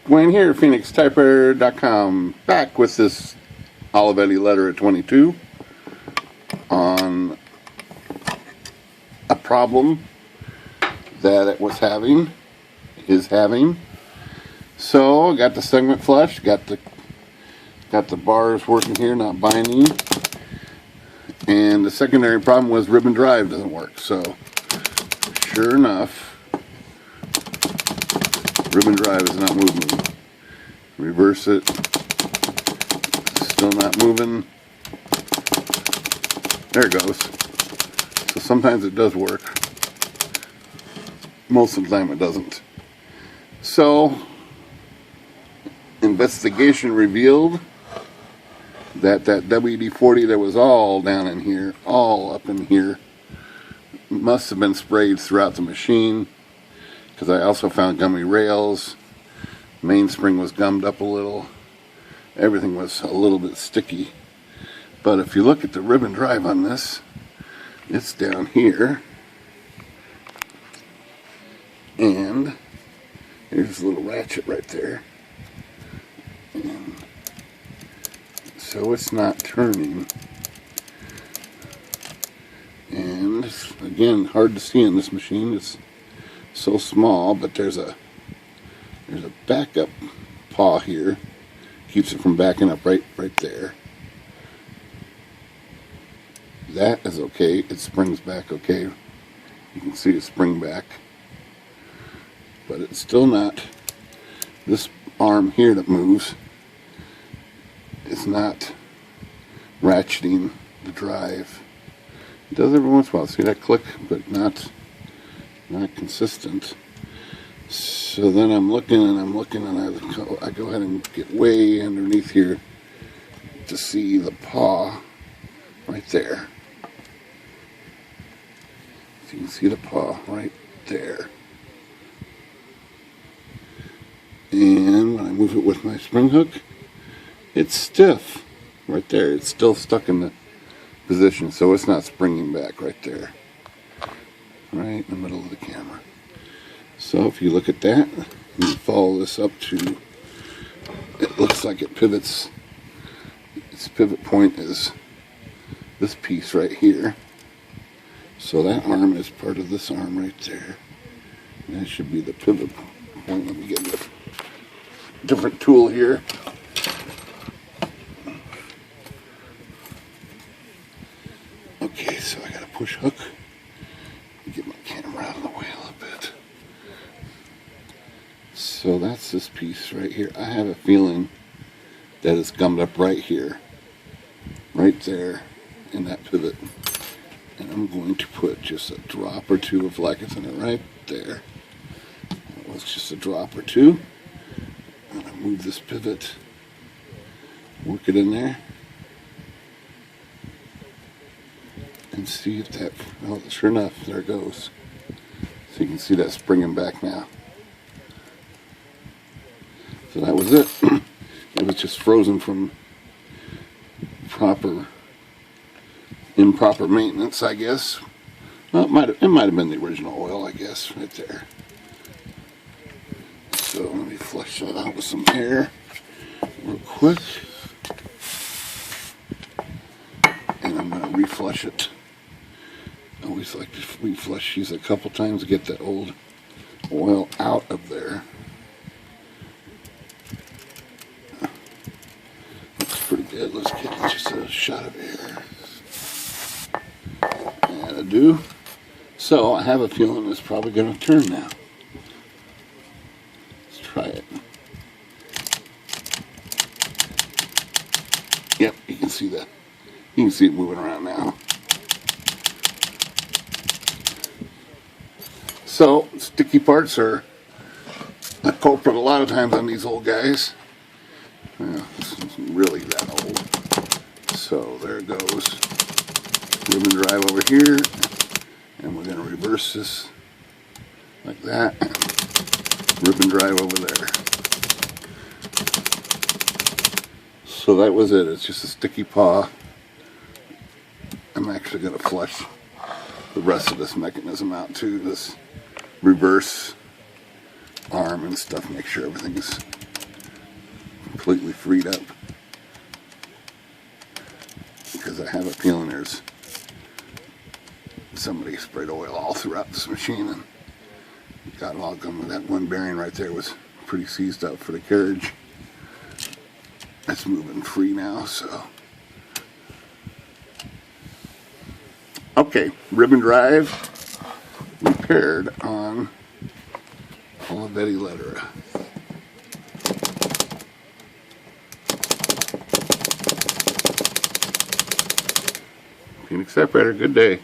Wayne here, PhoenixTypewriter.com, back with this Olivetti letter at 22 on a problem that it was having, is having. So I got the segment flush, got the bars working here, not binding, and the secondary problem was ribbon drive doesn't work. So sure enough, ribbon drive is not moving. Reverse it. Still not moving. There it goes. So sometimes it does work. Most of the time it doesn't. So, investigation revealed that WD-40 that was all down in here, all up in here, must have been sprayed throughout the machine. Because I also found gummy rails, mainspring was gummed up a little, everything was a little bit sticky. But if you look at the ribbon drive on this, it's down here, and here's a little ratchet right there, and so it's not turning. And again, hard to see in this machine. It's so small, but there's a backup paw here, keeps it from backing up right there. That is okay. It springs back okay. You can see it spring back, but it's still not. This arm here that moves is not ratcheting the drive. It does every once in a while. See that click, but not consistent. So then I'm looking and I go ahead and get way underneath here to see the paw right there. So you can see the paw right there. And when I move it with my spring hook, it's stiff right there. It's still stuck in the position, so it's not springing back right there. Right in the middle of the camera. So if you look at that, you follow this up to, it looks like it pivots. Its pivot point is this piece right here. So that arm is part of this arm right there. And that should be the pivot point. Let me get a different tool here. Okay, so I got a push hook. Get my camera out of the way a little bit. So that's this piece right here. I have a feeling that it's gummed up right here, right there in that pivot. And I'm going to put just a drop or two of Lacquer right there. That was just a drop or two. And I move this pivot, work it in there, and see if that, oh, sure enough, there it goes. So you can see that springing back now. So that was it. It was just frozen from improper maintenance, I guess. Well, it might have been the original oil, I guess, right there. So let me flush that out with some air real quick. And I'm going to reflush it. I always like to reflush these a couple times to get that old oil out of there. Looks pretty good. Let's get just a shot of air. That'll do. So I have a feeling it's probably going to turn now. Let's try it. Yep, you can see that. You can see it moving around now. So, sticky parts are a culprit a lot of times on these old guys. Well, this isn't really that old. So, there it goes. Ribbon drive over here. And we're going to reverse this like that. Ribbon drive over there. So that was it. It's just a sticky paw. I'm actually going to flush the rest of this mechanism out too. This reverse arm and stuff, make sure everything's completely freed up. Because I have a feeling there's somebody sprayed oil all throughout this machine and got all gone. That one bearing right there was pretty seized up for the carriage. That's moving free now, so. Okay, ribbon drive repaired on Olivetti letter. Phoenix Typewriter, good day.